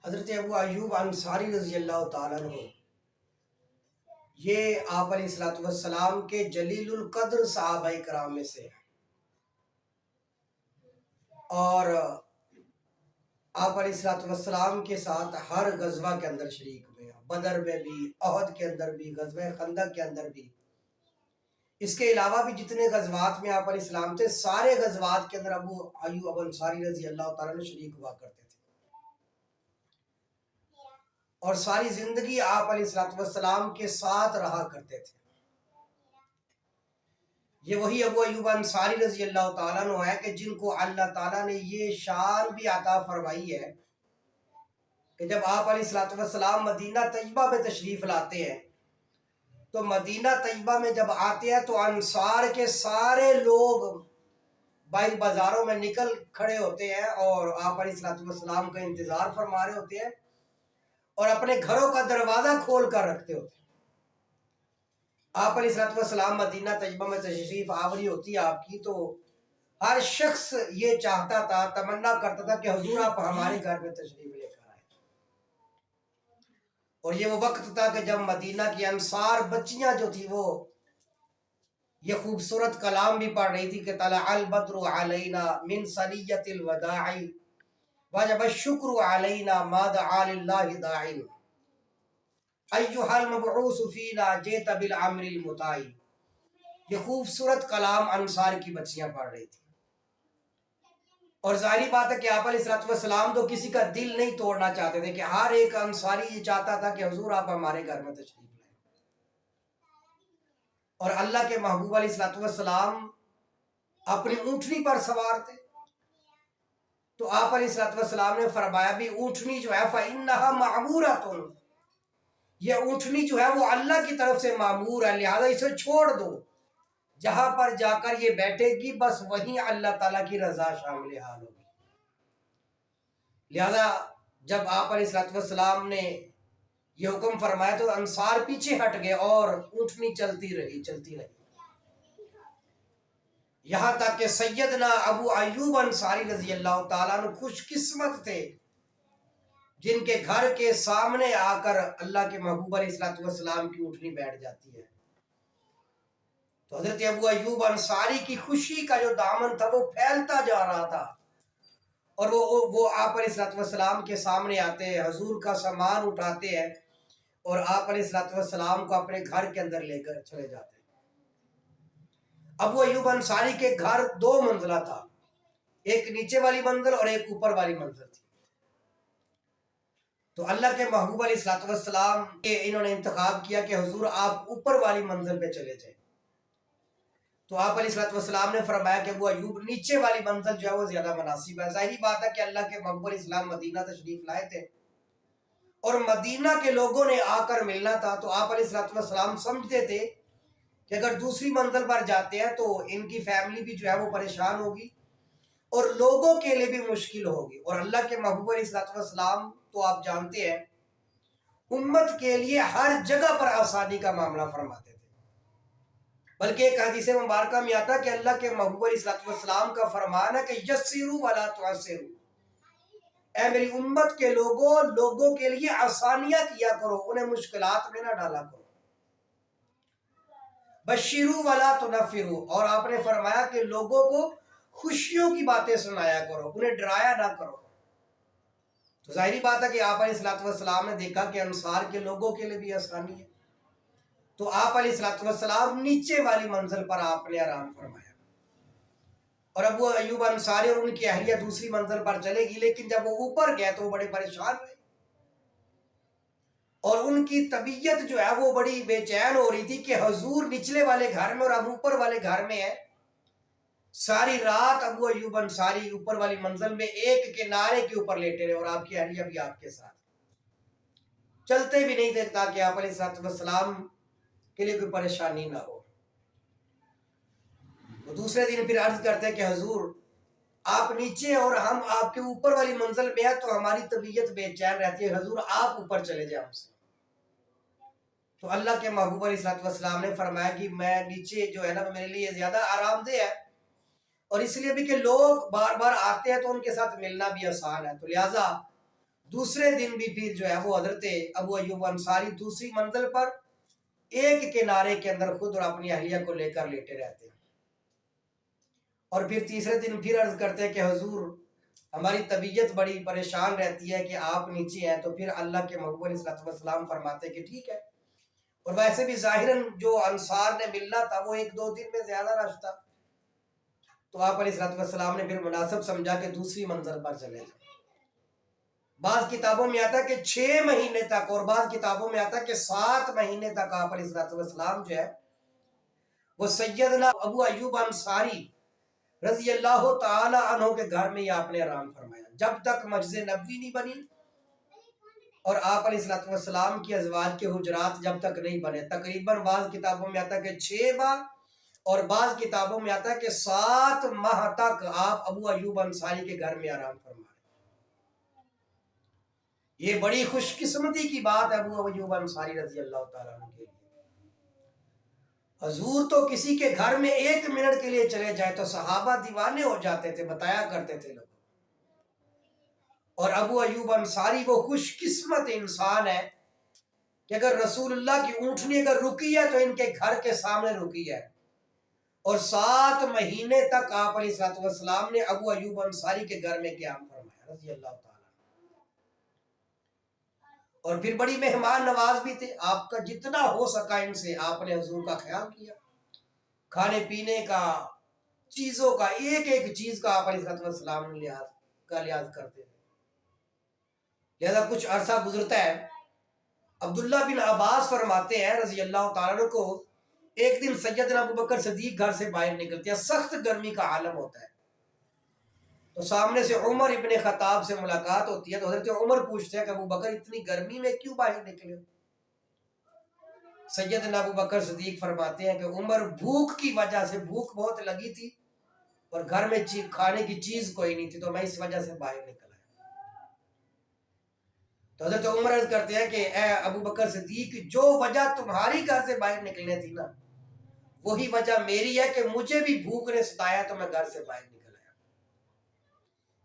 حضرت ابو ایوب انصاری رضی اللہ تعالیٰ عنہ یہ آپ علیہ الصلوۃ والسلام کے جلیل القدر صحابہ کرام میں سے ہیں، اور آپ علیہ الصلوۃ والسلام کے ساتھ ہر غزوہ کے اندر شریک ہوئے ہیں، بدر میں بھی، احد کے اندر بھی، غزوہ خندق کے اندر بھی۔ اس کے علاوہ بھی جتنے غزوات میں آپ علیہ السلام تھے، سارے غزوات کے اندر ابو ایوب انصاری رضی اللہ تعالیٰ عنہ شریک ہوا کرتے تھے، اور ساری زندگی آپ علیہ الصلوۃ والسلام کے ساتھ رہا کرتے تھے۔ یہ وہی ابو ایوب انصاری رضی اللہ تعالیٰ عنہ ہے کہ جن کو اللہ تعالیٰ نے یہ شان بھی عطا فرمائی ہے کہ جب آپ علیہ الصلوۃ والسلام مدینہ طیبہ میں تشریف لاتے ہیں تو مدینہ طیبہ میں جب آتے ہیں تو انصار کے سارے لوگ باہر بازاروں میں نکل کھڑے ہوتے ہیں اور آپ علیہ الصلوۃ والسلام کا انتظار فرما رہے ہوتے ہیں اور اپنے گھروں کا دروازہ کھول کر رکھتے ہوتے ہیں۔ آپ علیہ الصلوۃ والسلام مدینہ طیبہ میں تشریف آوری ہوتی ہے آپ کی، تو ہر شخص یہ چاہتا تھا، تمنا کرتا تھا کہ حضور آپ ہمارے گھر میں تشریف لے کر آئیں۔ اور یہ وہ وقت تھا کہ جب مدینہ کی انصار بچیاں جو تھی وہ یہ خوبصورت کلام بھی پڑھ رہی تھی کہ طلع البدر علینا من ثنیۃ الوداع وجب الشکر علینا ما دعا للہ داعٍ ایھا المبعوث فینا جئت بالامر المطاع۔ یہ خوبصورت کلام انصار کی بچیاں پڑھ رہی تھی، اور ظاہری بات ہے کہ آپ علیہ الصلوۃ والسلام تو کسی کا دل نہیں توڑنا چاہتے تھے، کہ ہر ایک انصاری یہ چاہتا تھا کہ حضور آپ ہمارے گھر میں تشریف لائیں۔ اور اللہ کے محبوب علیہ الصلوۃ والسلام اپنی اونٹنی پر سوار تھے، تو آپ علیہ الصلوۃ والسلام نے فرمایا بھی اونٹنی جو ہے فإنها معمورۃ، یہ اونٹنی جو ہے وہ اللہ کی طرف سے معمور ہے، لہذا اسے چھوڑ دو، جہاں پر جا کر یہ بیٹھے گی بس وہیں اللہ تعالیٰ کی رضا شامل حال ہوگی۔ لہذا جب آپ علیہ الصلوۃ والسلام نے یہ حکم فرمایا تو انصار پیچھے ہٹ گئے اور اونٹنی چلتی رہی یہاں تک کہ سیدنا ابو ایوب انصاری رضی اللہ تعالیٰ عنہ خوش قسمت تھے جن کے گھر کے سامنے آ کر اللہ کے محبوب علیہ الصلوۃ والسلام کی اونٹنی بیٹھ جاتی ہے۔ تو حضرت ابو ایوب انصاری کی خوشی کا جو دامن تھا وہ پھیلتا جا رہا تھا، اور وہ آپ علیہ الصلوۃ والسلام کے سامنے آتے ہیں، حضور کا سامان اٹھاتے ہیں اور آپ علیہ الصلوۃ والسلام کو اپنے گھر کے اندر لے کر چلے جاتے ہیں۔ ابو ایوب انصاری کے گھر دو منزلہ تھا، ایک نیچے والی منزل اور ایک اوپر والی منزل تھی۔ تو اللہ کے محبوب علیہ الصلوۃ والسلام کے انہوں نے انتخاب کیا کہ حضور آپ اوپر والی منزل پہ چلے جائیں، تو آپ علیہ الصلوۃ والسلام نے فرمایا کہ ابو ایوب نیچے والی منزل جو ہے وہ زیادہ مناسب ہے۔ ظاہری بات ہے کہ اللہ کے محبوب علیہ السلام مدینہ تشریف لائے تھے اور مدینہ کے لوگوں نے آ کر ملنا تھا، تو آپ علیہ الصلوۃ والسلام سمجھتے تھے کہ اگر دوسری منزل پر جاتے ہیں تو ان کی فیملی بھی جو ہے وہ پریشان ہوگی اور لوگوں کے لیے بھی مشکل ہوگی، اور اللہ کے محبوب علیہ الصلوۃ والسلام تو آپ جانتے ہیں امت کے لیے ہر جگہ پر آسانی کا معاملہ فرماتے تھے۔ بلکہ ایک حدیث مبارکہ میں آتا ہے کہ اللہ کے محبوب علیہ الصلوۃ والسلام کا فرمان ہے کہ یسروا ولا تعسروا، اے میری امت کے لوگوں کے لیے آسانیاں کیا کرو، انہیں مشکلات میں نہ ڈالا کرو۔ بشروا ولا تنفروا، اور آپ نے فرمایا کہ لوگوں کو خوشیوں کی باتیں سنایا کرو، انہیں ڈرایا نہ کرو۔ تو ظاہری بات ہے کہ آپ علیہ الصلوۃ والسلام نے دیکھا کہ انصار کے لوگوں کے لیے بھی آسانی ہے، تو آپ علیہ الصلوۃ والسلام نیچے والی منزل پر آپ نے آرام فرمایا، اور ابو ایوب انصاری اور ان کی اہلیہ دوسری منزل پر چلے گی، لیکن جب وہ اوپر گئے تو وہ بڑے پریشان ہوئے اور ان کی طبیعت جو ہے وہ بڑی بے چین ہو رہی تھی کہ حضور نچلے والے گھر میں اور ہم اوپر والے گھر میں ہیں۔ ساری رات ابو ایوب انصاری اوپر والی منزل میں ایک کنارے کے اوپر لیٹے رہے اور آپ کی اہلیہ بھی آپ کے ساتھ، چلتے بھی نہیں تھے تاکہ آپ علیہ الصلوۃ والسلام کے لیے کوئی پریشانی نہ ہو۔ وہ دوسرے دن پھر عرض کرتے کہ حضور آپ نیچے اور ہم آپ کے اوپر والی منزل میں ہیں تو ہماری طبیعت بے چین رہتی ہے، حضور آپ اوپر چلے جائیں ہم سے۔ تو اللہ کے محبوب علیہ الصلوۃ والسلام نے فرمایا کہ میں نیچے جو ہے نا میرے لیے زیادہ آرام دہ ہے، اور اس لیے بھی کہ لوگ بار بار آتے ہیں تو ان کے ساتھ ملنا بھی آسان ہے، تو لہٰذا دوسرے دن بھی پھر جو ہے وہ حضرت ابو ایوب انصاری دوسری منزل پر ایک کنارے کے اندر خود اور اپنی اہلیہ کو لے کر لیٹے رہتے ہیں، اور پھر تیسرے دن پھر عرض کرتے ہیں کہ حضور ہماری طبیعت بڑی پریشان رہتی ہے کہ آپ نیچے ہیں، تو پھر اللہ کے محبوب علیہ السلام فرماتے کہ ٹھیک ہے، اور ویسے بھی ظاہراً جو انصار نے ملنا تھا وہ 1-2 دن میں زیادہ رش تھا، تو آپ علیہ السلام نے پھر مناسب سمجھا کہ دوسری منزل پر چلے جائیں۔ بعض کتابوں میں آتا ہے کہ 6 مہینے تک، اور بعض کتابوں میں آتا ہے کہ 7 مہینے تک آپ علیہ السلام جو ہے وہ سیدنا ابو ایوب انصاری رضی اللہ تعالی عنہ کے گھر میں ہی آپ نے آرام فرمایا، جب تک مسجد نبوی نہیں بنی اور آپ علیہ السلام کی ازواج کے حجرات جب تک نہیں بنے۔ تقریباً بعض کتابوں میں آتا ہے کہ 6 ماہ، اور بعض کتابوں میں آتا ہے کہ 7 ماہ تک آپ ابو ایوب انصاری کے گھر میں آرام فرمائے۔ یہ بڑی خوش قسمتی کی بات ہے ابو ایوب انصاری رضی اللہ تعالیٰ عنہ کے لیے۔ حضور تو کسی کے گھر میں 1 منٹ کے لیے چلے جائے تو صحابہ دیوانے ہو جاتے تھے، بتایا کرتے تھے لوگ، اور ابو ایوب انصاری وہ خوش قسمت انسان ہے کہ اگر رسول اللہ کی اونٹنی اگر رکی ہے تو ان کے گھر کے سامنے رکی ہے، اور 7 مہینے تک آپ علیہ السلام نے ابو ایوب انصاری کے گھر میں قیام فرمایا رضی اللہ تعالیٰ، اور پھر بڑی مہمان نواز بھی تھے۔ آپ کا جتنا ہو سکا ان سے آپ نے حضور کا خیال کیا، کھانے پینے کا، چیزوں کا، ایک ایک چیز کا آپ علیہ السلام لحاظ کرتے تھے۔ لہذا کچھ عرصہ گزرتا ہے، عبداللہ بن عباس فرماتے ہیں رضی اللہ تعالیٰ عنہ کو، ایک دن سیدنا ابوبکر صدیق گھر سے باہر نکلتے ہیں، سخت گرمی کا عالم ہوتا ہے، تو سامنے سے عمر ابن خطاب سے ملاقات ہوتی ہے، تو حضرت عمر پوچھتے ہیں کہ ابوبکر اتنی گرمی میں کیوں باہر نکلے؟ سیدنا ابوبکر صدیق فرماتے ہیں کہ عمر بھوک کی وجہ سے، بھوک بہت لگی تھی اور گھر میں کھانے کی چیز کوئی نہیں تھی، تو میں اس وجہ سے باہر نکلا۔ تو حضرت عمر عرض کرتے ہیں کہ اے ابوبکر صدیق، جو وجہ تمہاری گھر سے باہر نکلنے تھی نا، وہی وجہ میری ہے کہ مجھے بھی بھوک نے ستایا تو میں گھر سے باہر نکل آیا۔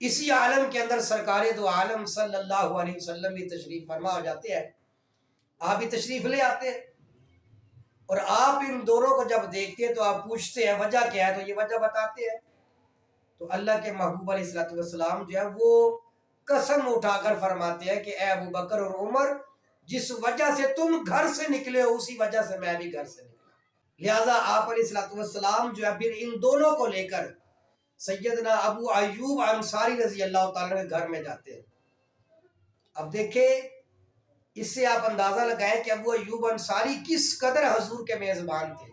اسی عالم کے اندر سرکار دو عالم صلی اللہ علیہ وسلم بھی تشریف فرما ہو جاتے ہیں، آپ بھی تشریف لے آتے ہیں، اور آپ ان دونوں کو جب دیکھتے ہیں تو آپ پوچھتے ہیں وجہ کیا ہے، تو یہ وجہ بتاتے ہیں، تو اللہ کے محبوب علیہ السلام جو ہے وہ قسم اٹھا کر فرماتے ہیں کہ اے ابوبکر اور عمر، جس وجہ سے تم گھر سے نکلے ہو اسی وجہ سے میں بھی گھر سے نکلا۔ لہٰذا آپ علیہ السلام جو ہے پھر ان دونوں کو لے کر سیدنا ابو ایوب انصاری رضی اللہ تعالیٰ کے گھر میں جاتے ہیں۔ اب دیکھیں، اس سے آپ اندازہ لگائیں کہ ابو ایوب انصاری کس قدر حضور کے میزبان تھے،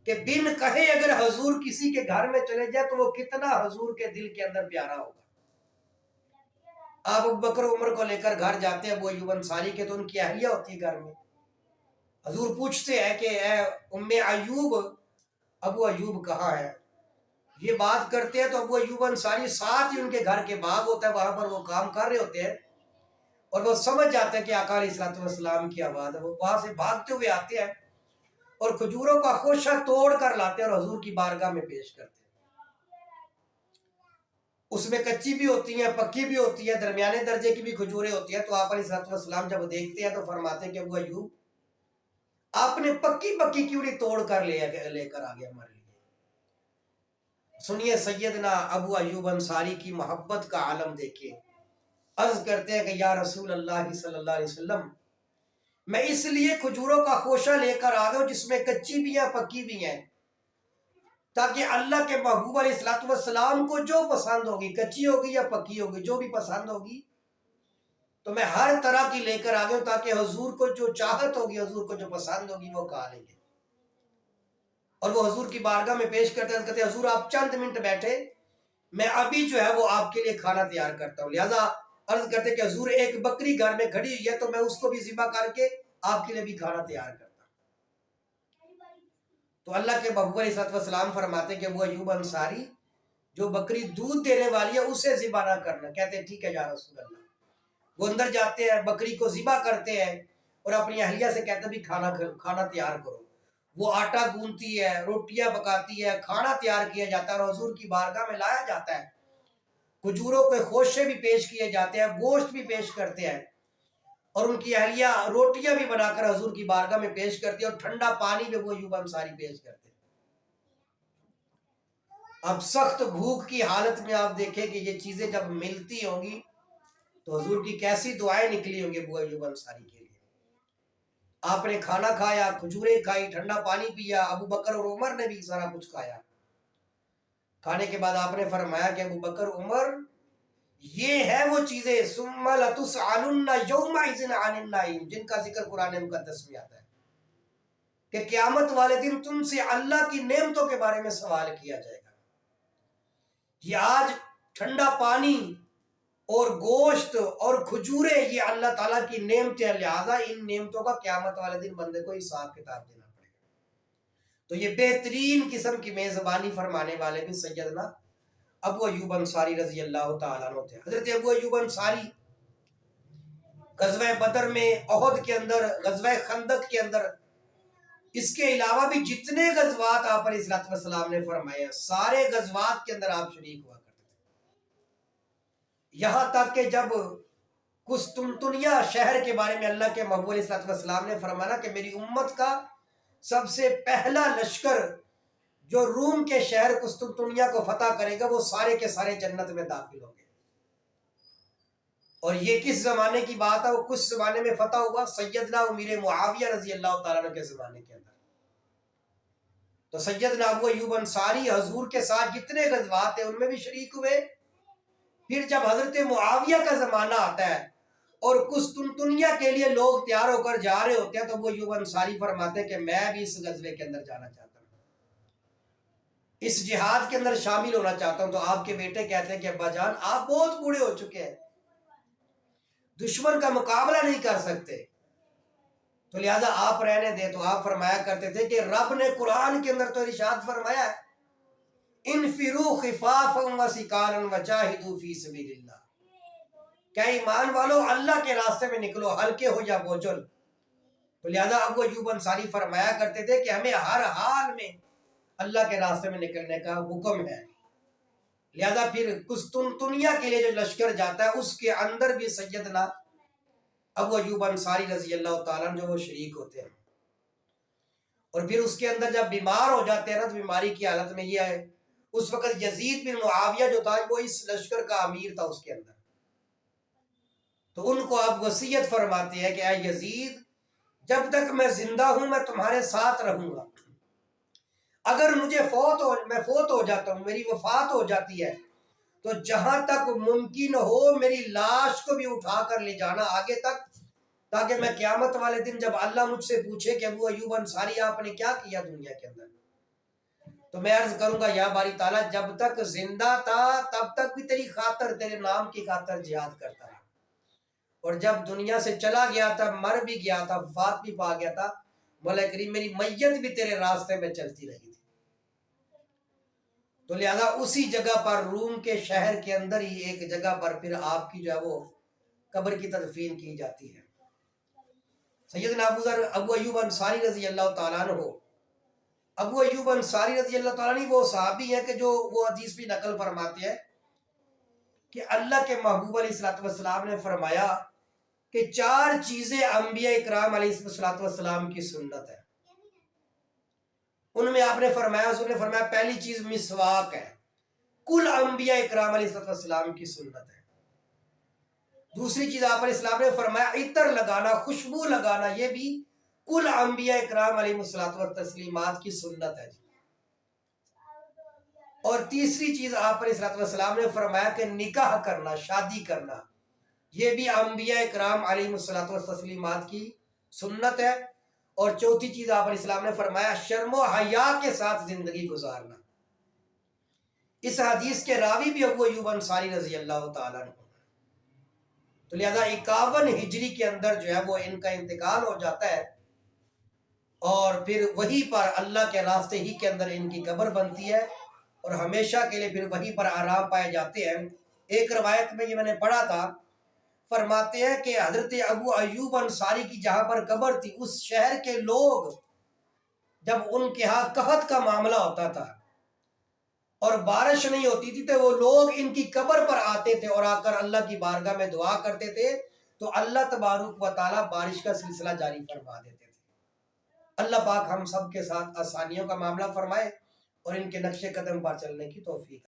کہ بن کہے اگر حضور کسی کے گھر میں چلے جائے تو وہ کتنا حضور کے دل کے اندر پیارا ہوگا۔ آپ ابو بکر عمر کو لے کر گھر جاتے ہیں ابو ایوب انصاری کے، تو ان کی اہلیہ ہوتی ہے گھر میں۔ حضور پوچھتے ہیں کہ اے ام ایوب، ابو ایوب کہاں ہے؟ یہ بات کرتے ہیں تو ابو ایوب انصاری ساتھ ہی ان کے گھر کے باغ ہوتا ہے، وہاں پر وہ کام کر رہے ہوتے ہیں، اور وہ سمجھ جاتے ہیں کہ آقا علیہ السلام کی آواز ہے، وہ وہاں سے بھاگتے ہوئے آتے ہیں اور کھجوروں کا خوشہ توڑ کر لاتے ہیں اور حضور کی بارگاہ میں پیش کرتے ہیں۔ اس میں کچی بھی ہوتی ہیں، پکی بھی ہوتی ہیں، درمیانے درجے کی بھی کھجوریں ہوتی ہیں، تو آپ علیہ السلام جب دیکھتے ہیں تو فرماتے ہیں کہ ابو ایوب، آپ نے پکی پکی کیوں نہیں توڑ کر لے کر آگے ہمارے لیے؟ سنیے سیدنا ابو ایوب انصاری کی محبت کا عالم دیکھیں، عرض کرتے ہیں کہ یا رسول اللہ صلی اللہ علیہ وسلم، میں اس لیے کھجوروں کا خوشہ لے کر آ گیا جس میں کچی بھی ہیں پکی بھی ہیں، تاکہ اللہ کے محبوب علیہ السلام کو جو پسند ہوگی، کچی ہوگی یا پکی ہوگی، جو بھی پسند ہوگی تو میں ہر طرح کی لے کر آ گیا ہوں، تاکہ حضور کو جو چاہت ہوگی، حضور کو جو پسند ہوگی وہ کھا لیں گے۔ اور وہ حضور کی بارگاہ میں پیش کرتے ہیں، کہتے ہیں حضور آپ چند منٹ بیٹھے، میں ابھی جو ہے وہ آپ کے لیے کھانا تیار کرتا ہوں۔ لہٰذا عرض کرتے ہیں کہ حضور ایک بکری گھر میں کھڑی ہوئی ہے تو میں اس کو بھی ذبح کر کے آپ کے لیے بھی کھانا تیار کرتا ہوں۔ تو اللہ کے محبوب علیہ السلام فرماتے ہیں کہ ابو ایوب انصاری، جو بکری دودھ دینے والی ہے اسے ذبح نہ کرنا۔ کہتے ہیں ٹھیک ہے یا رسول اللہ۔ وہ اندر جاتے ہیں، بکری کو ذبح کرتے ہیں اور اپنی اہلیہ سے کہتے ہیں بھی کھانا تیار کرو۔ وہ آٹا گوندتی ہے، روٹیاں پکاتی ہے، کھانا تیار کیا جاتا ہے اور حضور کی بارگاہ میں لایا جاتا ہے۔ کھجوروں کے خوشے بھی پیش کیے جاتے ہیں، گوشت بھی پیش کرتے ہیں، اور ان کی اہلیہ روٹیاں بھی بنا کر حضور کی بارگاہ میں پیش کرتی ہے، اور ٹھنڈا پانی بھی وہ ایوب انصاری پیش کرتے ہیں۔ اب سخت بھوک کی حالت میں آپ دیکھیں کہ یہ چیزیں جب ملتی ہوں گی تو حضور کی کیسی دعائیں نکلی ہوں گی ابو ایوب انصاری کے لیے۔ آپ نے کھانا کھایا، کھجوریں کھائی، ٹھنڈا پانی پیا، ابو بکر اور عمر نے بھی سارا کچھ کھایا۔ کھانے کے بعد آپ نے فرمایا کہ ابو بکر، عمر، یہ ہے وہ چیزیں ثم لتسألن یومئذ عن النعیم، جن کا ذکر قرآن مقدس میں آتا ہے کہ قیامت والے دن تم سے اللہ کی نعمتوں کے بارے میں سوال کیا جائے گا۔ یہ آج ٹھنڈا پانی اور گوشت اور کھجوریں یہ اللہ تعالیٰ کی نعمتیں، لہذا ان نعمتوں کا قیامت والے دن بندے کو حساب کتاب دینا پڑے گا۔ تو یہ بہترین قسم کی میزبانی فرمانے والے بھی سیدنا ابو ایوب انصاری رضی اللہ تعالیٰ عنہ تھے۔ حضرت ابو ایوب انصاری غزوہ بدر میں، احد کے اندر، غزوہ خندق کے اندر، اس کے علاوہ بھی جتنے غزوات آپ علیہ السلام نے فرمائے ہیں، سارے غزوات کے اندر آپ شریک ہوا کرتے تھے۔ یہاں تک کہ جب قسطنطنیہ شہر کے بارے میں اللہ کے محبوب علیہ السلام نے فرمایا کہ میری امت کا سب سے پہلا لشکر جو روم کے شہر قسطنطنیہ کو فتح کرے گا وہ سارے کے سارے جنت میں داخل ہوں گے۔ اور یہ کس زمانے کی بات ہے؟ وہ کس زمانے میں فتح ہوا؟ سیدنا امیر معاویہ رضی اللہ تعالیٰ عنہ کے زمانے کے اندر۔ تو سیدنا ابو ایوب انصاری حضور کے ساتھ جتنے غزوات ہیں ان میں بھی شریک ہوئے۔ پھر جب حضرت معاویہ کا زمانہ آتا ہے اور قسطنطنیہ کے لیے لوگ تیار ہو کر جا رہے ہوتے ہیں تو ابو ایوب انصاری فرماتے ہیں کہ میں بھی اس غزوے کے اندر جانا چاہتا ہوں، اس جہاد کے اندر شامل ہونا چاہتا ہوں۔ تو آپ کے بیٹے کہتے ہیں کہ ابا جان آپ بہت بوڑھے ہو چکے ہیں، دشمن کا مقابلہ نہیں کر سکتے، تو لہذا آپ رہنے دیں۔ تو آپ فرمایا کرتے تھے کہ رب نے قرآن کے اندر تو ارشاد فرمایا ہے انفروا خفافا وثقالا وجاہدوا فی سبیل اللہ، کہ ایمان والو اللہ کے راستے میں نکلو، ہلکے ہو یا بوجھل۔ تو لہذا ابو ایوب انصاری فرمایا کرتے تھے کہ ہمیں ہر حال میں اللہ کے راستے میں نکلنے کا حکم ہے۔ لہذا پھر قسطنطنیہ کے لیے جو لشکر جاتا ہے اس کے اندر بھی سیدنا ابو ایوب انصاری رضی اللہ تعالیٰ جو وہ شریک ہوتے ہیں۔ اور پھر اس کے اندر جب بیمار ہو جاتے ہیں نا، تو بیماری کی حالت میں یہ ہے، اس وقت یزید بن معاویہ جو تھا وہ اس لشکر کا امیر تھا اس کے اندر، تو ان کو آپ وصیت فرماتے ہیں کہ اے یزید، جب تک میں زندہ ہوں میں تمہارے ساتھ رہوں گا، اگر میں فوت ہو جاتا ہوں، میری وفات ہو جاتی ہے، تو جہاں تک ممکن ہو میری لاش کو بھی اٹھا کر لے جانا آگے تک، تاکہ میں قیامت والے دن جب اللہ مجھ سے پوچھے کہ ابو ایوب انصاری آپ نے کیا کیا دنیا کے اندر، تو میں عرض کروں گا یا باری تعالیٰ جب تک زندہ تھا تب تک بھی تیری خاطر، تیرے نام کی خاطر جہاد کرتا رہا، اور جب دنیا سے چلا گیا تھا، مر بھی گیا تھا، وفات بھی پا گیا تھا، مولا کریم میری میت بھی تیرے راستے میں چلتی رہی تھی۔ تو لہذا اسی جگہ پر روم کے شہر کے اندر ہی ایک جگہ پر پھر آپ کی جو ہے وہ قبر کی تدفین کی جاتی ہے۔ سیدنا ابو ایوب انصاری رضی اللہ تعالیٰ عنہ، ابو ایوب انصاری رضی اللہ تعالیٰ عنہ وہ صحابی ہے کہ جو وہ حدیث بھی نقل فرماتے ہیں کہ اللہ کے محبوب علیہ السلام نے فرمایا کہ 4 چیزیں انبیاء اکرام علیہ السلام کی سنت ہے۔ ان میں آپ نے فرمایا، حضور نے فرمایا پہلی چیز مسواک ہے، کل انبیاء اکرام علیہ السلام کی سنت ہے۔ دوسری چیز آپ علیہ السلام نے فرمایا عطر لگانا، خوشبو لگانا، یہ بھی کل انبیاء اکرام علیہ السلام کی سنت ہے۔ اور تیسری چیز آپ علیہ السلام نے فرمایا کہ نکاح کرنا، شادی کرنا، یہ بھی انبیاء اکرام علیہ السلام کی سنت ہے۔ اور چوتھی چیز آپ علیہ السلام نے فرمایا شرم و حیا کے ساتھ زندگی گزارنا۔ اس حدیث کے راوی بھی ابو ایوب انصاری رضی اللہ تعالیٰ عنہ۔ تو لہذا 51 ہجری کے اندر جو ہے وہ ان کا انتقال ہو جاتا ہے، اور پھر وہی پر اللہ کے راستے ہی کے اندر ان کی قبر بنتی ہے، اور ہمیشہ کے لیے پھر وہیں پر آرام پائے جاتے ہیں۔ ایک روایت میں یہ میں نے پڑھا تھا، فرماتے ہیں کہ حضرت ابو ایوب انصاری کی جہاں پر قبر تھی اس شہر کے لوگ جب ان کے ہاں قحط کا معاملہ ہوتا تھا اور بارش نہیں ہوتی تھی تو وہ لوگ ان کی قبر پر آتے تھے اور آ کر اللہ کی بارگاہ میں دعا کرتے تھے تو اللہ تبارک و تعالیٰ بارش کا سلسلہ جاری فرما دیتے تھے۔ اللہ پاک ہم سب کے ساتھ آسانیوں کا معاملہ فرمائے اور ان کے نقش قدم پر چلنے کی توفیق